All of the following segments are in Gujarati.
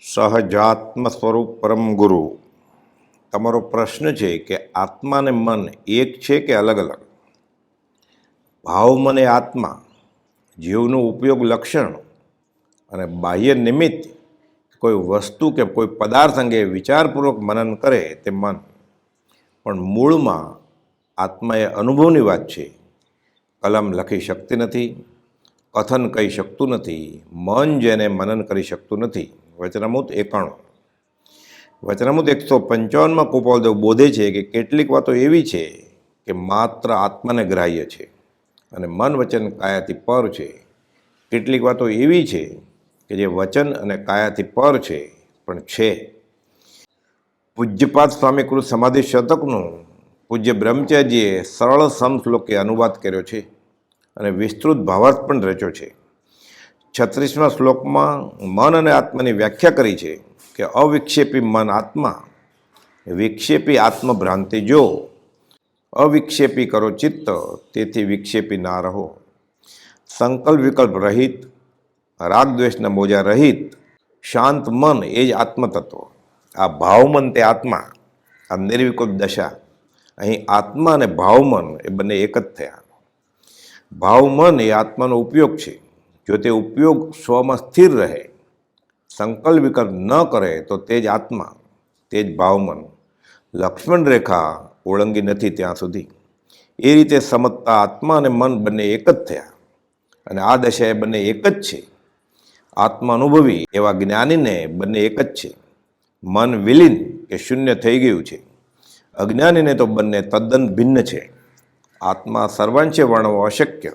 સહજાત્મ સ્વરૂપ પરમ ગુરુ. તમારો પ્રશ્ન છે કે આત્મા અને મન એક છે કે અલગ અલગ? ભાવ મન એ આત્મા, જીવનું ઉપયોગ લક્ષણ અને બાહ્ય નિમિત્ત કોઈ વસ્તુ કે કોઈ પદાર્થ અંગે વિચારપૂર્વક મનન કરે તે મન. પણ મૂળમાં આત્મા એ અનુભવની વાત છે. કલમ લખી શકતી નથી, કથન કહી શકતું નથી, મન જેને મનન કરી શકતું નથી. વચનામૃત 91. વચનામૃત 155માં ગોપાલદેવ બોધે છે કે કેટલીક વાતો એવી છે કે માત્ર આત્માને ગ્રાહ્ય છે અને મન વચન કાયાથી પર છે. કેટલીક વાતો એવી છે કે જે વચન અને કાયાથી પર છે પણ છે. પૂજ્યપાદ સ્વામીકૃત સમાધિ શતકનું પૂજ્ય બ્રહ્મચારીજીએ સરળ સમશ્લોકે અનુવાદ કર્યો છે અને વિસ્તૃત ભાવાર્થ પણ રચ્યો છે. 36મા શ્લોકમાં મન અને આત્માની વ્યાખ્યા કરી છે કે અવિક્ષેપી મન આત્મા, વિક્ષેપી આત્મભ્રાંતિ જો, અવિક્ષેપી કરો ચિત્ત, તેથી વિક્ષેપી ના રહો. સંકલ્પ વિકલ્પ રહિત, રાગ દ્વેષના મોજા રહિત, શાંત મન એ જ આત્મતત્વ. આ ભાવમન તે આત્મા, આ નિર્વિકલ્પ દશા. અહીં આત્મા અને ભાવમન એ બંને એક જ થયા. ભાવમન એ આત્માનો ઉપયોગ છે. જો તે ઉપયોગ સ્વમાં સ્થિર રહે, સંકલ્પ વિકલ્પ ન કરે તો તે જ આત્મા, તે જ ભાવમન. લક્ષ્મણ રેખા ઓળંગી નથી ત્યાં સુધી. એ રીતે સમજતા આત્મા અને મન બંને એક જ થયા અને આ દશા એ બંને એક જ છે. આત્મા અનુભવી એવા જ્ઞાનીને બંને એક જ છે. મન વિલીન કે શૂન્ય થઈ ગયું છે. અજ્ઞાનીને તો બંને તદ્દન ભિન્ન છે. આત્મા સર્વાંશે વર્ણવો અશક્ય.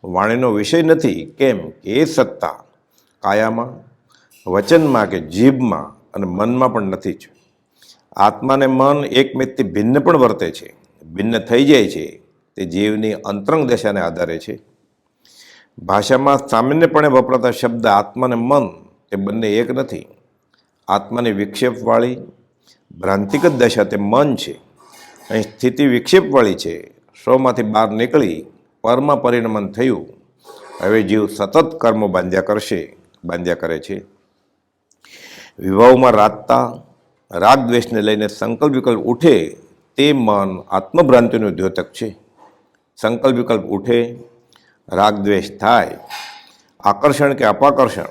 વાણીનો વિષય નથી. કેમ કે એ સત્તા કાયામાં, વચનમાં કે જીભમાં અને મનમાં પણ નથી જ. આત્માને મન એકમેકથી ભિન્ન પણ વર્તે છે. ભિન્ન થઈ જાય છે તે જીવની અંતરંગ દશાને આધારે છે. ભાષામાં સામાન્યપણે વપરાતા શબ્દ આત્મા અને મન તે બંને એક નથી. આત્માની વિક્ષેપવાળી ભ્રાંતિગત દશા તે મન છે. અહીં સ્થિતિ વિક્ષેપવાળી છે. સ્વમાંથી બહાર નીકળી પરમાં પરિણમન થયું. હવે જીવ સતત કર્મો બાંધ્યા કરે છે. વિભાવમાં રાતતા રાગ દ્વેષને લઈને સંકલ્પ વિકલ્પ ઉઠે તે મન આત્મભ્રાંતિનું દ્યોતક છે. સંકલ્પ વિકલ્પ ઉઠે, રાગ દ્વેષ થાય, આકર્ષણ કે અપાકર્ષણ,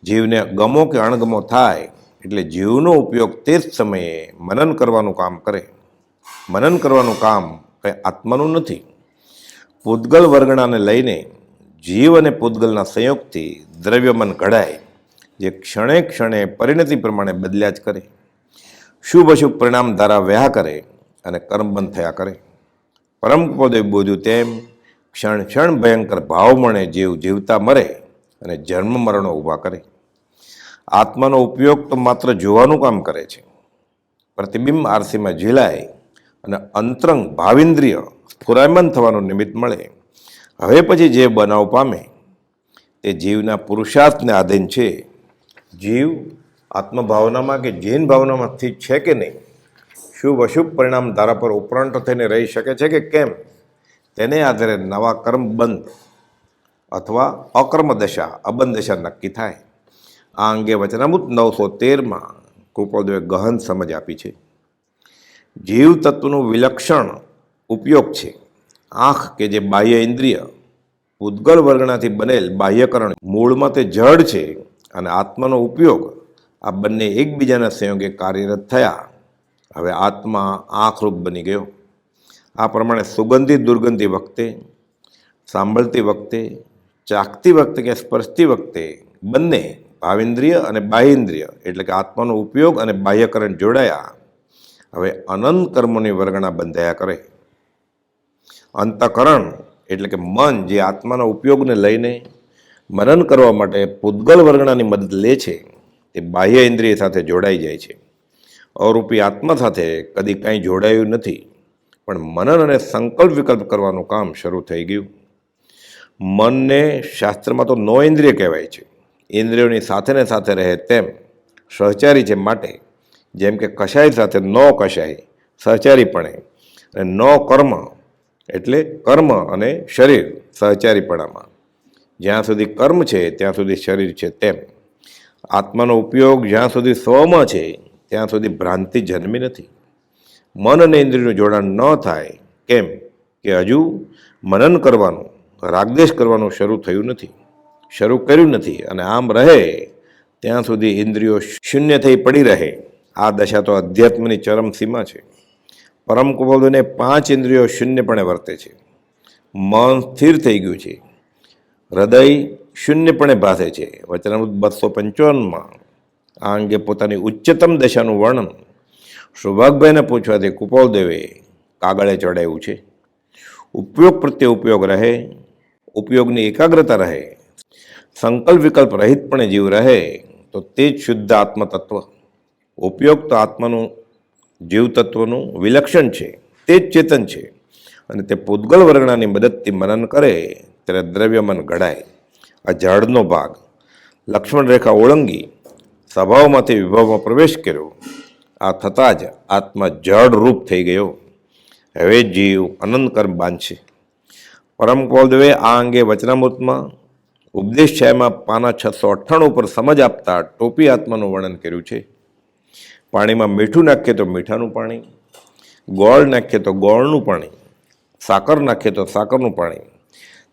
જીવને ગમો કે અણગમો થાય એટલે જીવનો ઉપયોગ તે જ સમયે મનન કરવાનું કામ કરે. મનન કરવાનું કામ કંઈ આત્માનું નથી. પૂતગલ વર્ગણાને લઈને જીવ અને પૂતગલના સંયોગથી દ્રવ્યમન ઘડાય, જે ક્ષણે ક્ષણે પરિણતિ પ્રમાણે બદલ્યા જ કરે. શુભ અશુભ પરિણામ ધારા વહ્યા કરે અને કર્મબંધ થયા કરે. પરમ પદે બોધ્યું તેમ ક્ષણ ક્ષણ ભયંકર ભાવ મળે જીવ જીવતા મરે અને જન્મ મરણો ઊભા કરે. આત્માનો ઉપયોગ તો માત્ર જોવાનું કામ કરે છે. પ્રતિબિંબ આરસીમાં ઝીલાય અને અંતરંગ ભાવિન્દ્રિય સ્ફુરાયમાન થવાનું નિમિત્ત મળે. હવે પછી જે બનાવ પામે તે જીવના પુરુષાર્થને આધીન છે. જીવ આત્મભાવનામાં કે જીન ભાવનામાં સ્થિત છે કે નહીં, શુભ અશુભ પરિણામ ધારા પર ઉપરાંત થઈને રહી શકે છે કે કેમ, તેને આધારે નવા કર્મ બંધ અથવા અકર્મ દશા અબંધ દશા નક્કી થાય. આ અંગે વચનામૃત 913માં ગોપાલદેવે ગહન સમજ આપી છે. જીવ તત્વનું વિલક્ષણ ઉપયોગ છે. આંખ કે જે બાહ્ય ઇન્દ્રિય, પૂતગલ વર્ગણાથી બનેલ બાહ્યકરણ, મૂળમાં તે જડ છે અને આત્માનો ઉપયોગ, આ બંને એકબીજાના સંયોગે કાર્યરત થયા. હવે આત્મા આંખરૂપ બની ગયો. આ પ્રમાણે સુગંધી દુર્ગંધી વખતે, સાંભળતી વખતે, ચાખતી વખતે કે સ્પર્શતી વખતે બંને ભાવેન્દ્રિય અને બાહ્યેન્દ્રિય એટલે કે આત્માનો ઉપયોગ અને બાહ્યકરણ જોડાયા. હવે અનંત કર્મોની વર્ગણા બંધાયા કરે. અંતઃકરણ એટલે કે મન જે આત્માના ઉપયોગને લઈને મનન કરવા માટે પૂતગલ વર્ગણાની મદદ લે છે, તે બાહ્ય ઇન્દ્રિય સાથે જોડાઈ જાય છે. અરૂપી આત્મા સાથે કદી કાંઈ જોડાયું નથી, પણ મનન અને સંકલ્પ વિકલ્પ કરવાનું કામ શરૂ થઈ ગયું. મનને શાસ્ત્રમાં તો નો ઇન્દ્રિય કહેવાય છે. ઇન્દ્રિયોની સાથે ને સાથે રહે તેમ સહચારી છે. માટે જેમ કે કશાય સાથે નો કશાય સહચારીપણે અને નો કર્મ એટલે કર્મ અને શરીર સહચારીપણામાં. જ્યાં સુધી કર્મ છે ત્યાં સુધી શરીર છે તેમ આત્માનો ઉપયોગ જ્યાં સુધી સ્વમાં છે ત્યાં સુધી ભ્રાંતિ જન્મી નથી. મન અને ઇન્દ્રિયનું જોડાણ ન થાય. કેમ કે હજુ મનન કરવાનું, રાગદ્વેષ કરવાનું શરૂ થયું નથી, શરૂ કર્યું નથી. અને આમ રહે ત્યાં સુધી ઇન્દ્રિયો શૂન્ય થઈ પડી રહે. આ દશા તો અધ્યાત્મની ચરમ સીમા છે. પરમ કુપોલદેવને 5 ઇન્દ્રિયો શૂન્યપણે વર્તે છે. મન સ્થિર થઈ ગયું છે, હૃદય શૂન્યપણે ભાસે છે. વચનામૃત 255માં આ અંગે પોતાની ઉચ્ચતમ દશાનું વર્ણન સૌભાગભાઈને પૂછવાથી કુપોલદેવે કાગળે ચડાવ્યું છે. ઉપયોગ પ્રત્યે ઉપયોગ રહે, ઉપયોગની એકાગ્રતા રહે, સંકલ્પ વિકલ્પ રહિતપણે જીવ રહે તો તે જ શુદ્ધ આત્મતત્વ. ઉપયોગ તો આત્માનું જીવ તત્વનું વિલક્ષણ છે, તે જ ચેતન છે. અને તે પૂતગલ વર્ગણાની મદદથી મનન કરે ત્યારે દ્રવ્યમન ઘડાય. આ ઝાડનો ભાગ લક્ષ્મણ રેખા ઓળંગી સ્વભાવમાંથી વિભાવમાં પ્રવેશ કર્યો. આ થતાં જ આત્મા જડ રૂપ થઈ ગયો. હવે જીવ અનંત કર્મ બાંધશે. પરમ કુપોલદેવે આ અંગે વચનામૃતમાં ઉપદેશ છાયામાં પાના 698 ઉપર સમજ આપતા ટોપી આત્માનું વર્ણન કર્યું છે. પાણીમાં મીઠું નાખીએ તો મીઠાનું પાણી, ગોળ નાખીએ તો ગોળનું પાણી, સાકર નાખીએ તો સાકરનું પાણી.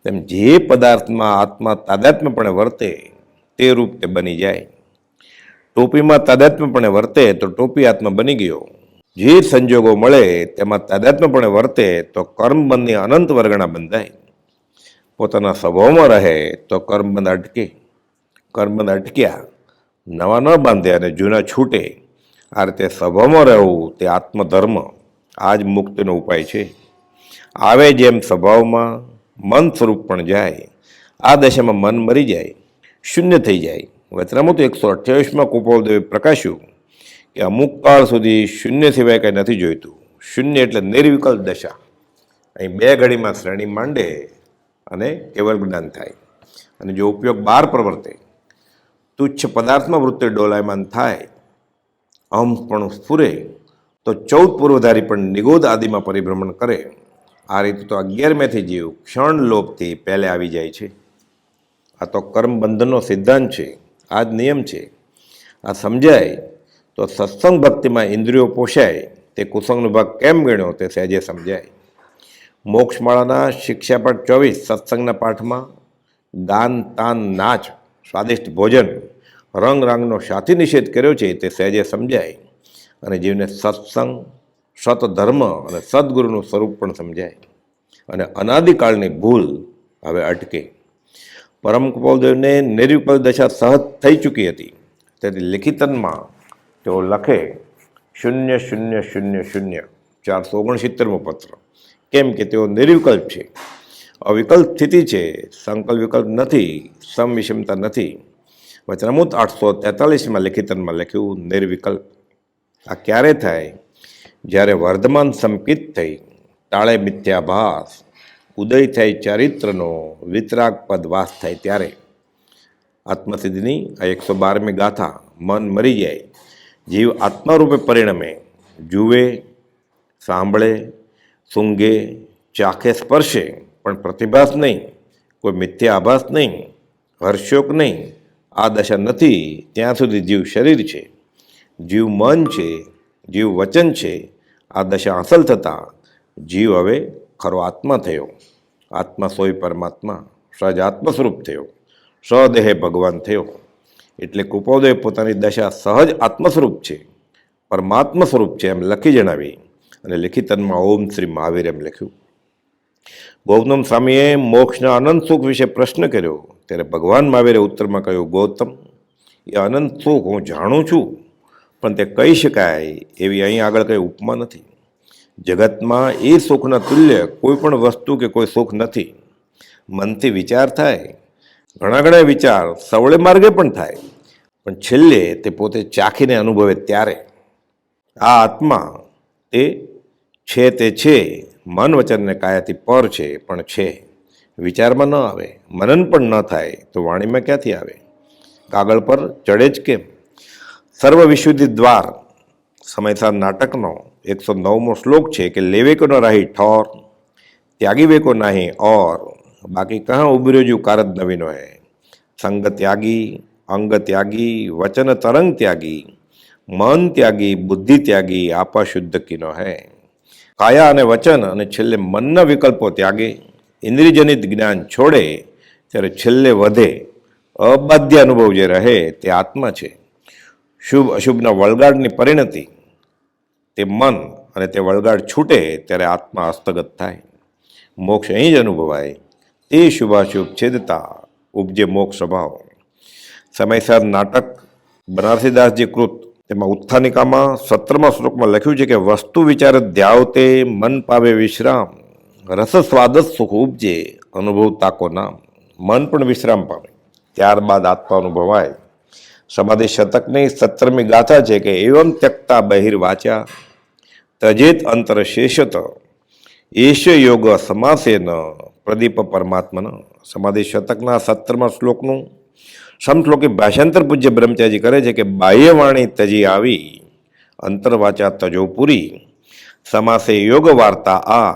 તેમ જે પદાર્થમાં આત્મા તાદાત્મ્યપણે વર્તે તે રૂપ તે બની જાય. ટોપીમાં તાદાત્મ્યપણે વર્તે તો ટોપી આત્મા બની ગયો. જે સંજોગો મળે તેમાં તાદાત્મ્યપણે વર્તે તો કર્મબંધની અનંત વર્ગણા બંધાય. પોતાના સ્વભાવમાં રહે તો કર્મબંધ અટકે. કર્મબંધ અટક્યા નવા ન બાંધે અને જૂના છૂટે. આ રીતે સ્વભાવમાં રહેવું તે આત્મધર્મ. આ જ મુક્તિનો ઉપાય છે. આવે જેમ સ્વભાવમાં મન સ્વરૂપ પણ જાય. આ દશામાં મન મરી જાય, શૂન્ય થઈ જાય. વચનામૃત 128માં કુપોલદેવે પ્રકાશ્યું કે અમુક કાળ સુધી શૂન્ય સિવાય કંઈ નથી જોઈતું. શૂન્ય એટલે નિર્વિકલ્પ દશા. અહીં 2 ઘડીમાં શ્રેણી માંડે અને કેવલ જ્ઞાન થાય. અને જો ઉપયોગ બહાર પ્રવર્તે, તુચ્છ પદાર્થમાં વૃત્તિ ડોલાયમાન થાય, અહમ પણ સ્ફુરે તો 14 પૂર્વધારી પણ નિગોદ આદિમાં પરિભ્રમણ કરે. આ રીતે તો 11મેથી જીવ ક્ષણ લોભથી પહેલે આવી જાય છે. આ તો કર્મબંધનનો સિદ્ધાંત છે. આ જ નિયમ છે. આ સમજાય તો સત્સંગ ભક્તિમાં ઇન્દ્રિયો પોષાય તે કુસંગનો ભાગ કેમ ગણ્યો તે સહેજે સમજાય. મોક્ષમાળાના શિક્ષાપાઠ 24 સત્સંગના પાઠમાં દાન, તાન, નાચ, સ્વાદિષ્ટ ભોજન, રંગ રાંગનો સાથી નિષેધ કર્યો છે તે સહેજે સમજાય. અને જીવને સત્સંગ, સતધર્મ અને સદગુરુનું સ્વરૂપ પણ સમજાય. અને અનાદિકાળની ભૂલ હવે અટકે. પરમ કુપોલદેવને નિર્વિકલ્પ દશા સહજ થઈ ચૂકી હતી. તેથી લિખિતનમાં તેઓ લખે 00000 469મો પત્ર. કેમ કે તેઓ નિર્વિકલ્પ છે, અવિકલ્પ સ્થિતિ છે, સંકલ્પ વિકલ્પ નથી, સમ વિષમતા નથી. વચનામૃત 843માં લિખિતનમાં લખ્યું નિર્વિકલ્પ. આ ક્યારે થાય? જ્યારે વર્ધમાન સંકિત થઈ, ટાળે મિથ્યાભાસ, ઉદય થાય ચારિત્રનો, વિતરાગ પદ વાસ થાય ત્યારે. આત્મસિદ્ધિની આ 112મી ગાથા. મન મરી જાય, જીવ આત્મારૂપે પરિણમે. જુએ, સાંભળે, સૂંઘે, ચાખે, સ્પર્શે, પણ પ્રતિભાસ નહીં, કોઈ મિથ્યાભાસ નહીં, હર્ષોક નહીં. આ દશા નથી ત્યાં સુધી જીવ શરીર છે, જીવ મન છે, જીવ વચન છે. આ દશા હાંસલ થતાં જીવ હવે ખરો આત્મા થયો. આત્મા સોય પરમાત્મા, સહજ આત્મ સ્વરૂપ થયો, સ્વદેહે ભગવાન થયો. એટલે કુપોલદેવ પોતાની દશા સહજ આત્મ સ્વરૂપ છે, પરમાત્મા સ્વરૂપ છે એમ લખી જણાવી. અને લિખિતનમાં ઓમ શ્રી મહાવીર એમ લખ્યું. ગૌતમ સ્વામીએ મોક્ષના અનંત સુખ વિશે પ્રશ્ન કર્યો ત્યારે ભગવાન મહાવીરે ઉત્તરમાં કહ્યું, ગૌતમ, એ અનંત સુખ હું જાણું છું, પણ તે કહી શકાય એવી અહીં આગળ કંઈ ઉપમા નથી. જગતમાં એ સુખના તુલ્ય કોઈ પણ વસ્તુ કે કોઈ સુખ નથી. મનથી વિચાર થાય, ઘણા વિચાર સવળે માર્ગે પણ થાય, પણ છેલ્લે તે પોતે ચાખીને અનુભવે ત્યારે. આ આત્મા તે છે, તે છે, મન વચનને કાયાથી પર છે, પણ છે. વિચારમાં ન આવે, મનન પણ ન થાય તો વાણીમાં ક્યાંથી આવે? કાગળ પર ચડે જ કેમ? સર્વ વિશુદ્ધિ દ્વાર સમયસાર નાટકનો 109મો શ્લોક છે કે લેવે કો ન રાહી ઠોર, ત્યાગી વે કો નાહી ઓર, બાકી કહા ઉભર્યો જુ કારજ નવીનો હે. સંગ ત્યાગી અંગ ત્યાગી, વચન તરંગ ત્યાગી, મન ત્યાગી, બુદ્ધિ ત્યાગી, આપા શુદ્ધ કિનો હૈ. કાયા અને વચન અને છેલ્લે મનના વિકલ્પો ત્યાગે, ઇન્દ્રિયજનિત જ્ઞાન છોડે, ત્યારે છેલ્લે વધે અબાધ્ય અનુભવ જે રહે તે આત્મા છે. શુભ અશુભના વળગાડની પરિણતિ તે મન, અને તે વળગાડ છૂટે ત્યારે આત્મા હસ્તગત થાય. મોક્ષ અહીં જ અનુભવાય. તે શુભાશુભ છેદતા ઉપજે મોક્ષ સ્વભાવ. સમયસર નાટક બનારસીદાસજી કૃત તેમાં ઉત્થાનિકામાં 17મા શ્લોકમાં લખ્યું છે કે વસ્તુ વિચાર ધ્યાવતે મન પાવે વિશ્રામ, રસ સ્વાદ સુખ ઉપજે અનુભવ તાકો નામ. મન પણ વિશ્રામ પામે, ત્યારબાદ આત્મા અનુભવાય. સમાધિ શતકની 17મી ગાથા છે કે એવમ ત્યક્તા બહિર્વાચા તજેત અંતર શેષત એશ યોગ સમાસેન પ્રદીપ પરમાત્મન. સમાધિ શતકના 17મા શ્લોકનું સમશ્લોકી ભાષાંતર પૂજ્ય બ્રહ્મચારી કરે છે કે બાહ્ય વાણી તજી આવી, અંતરવાચા તજો પૂરી, સમાસે યોગ વાર્તા આ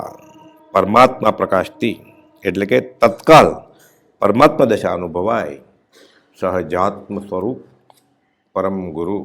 પરમાત્મા પ્રકાશતી. એટલે કે તત્કાલ પરમાત્મા દશા અનુભવાય. સહજાત્મ સ્વરૂપ પરમ ગુરુ.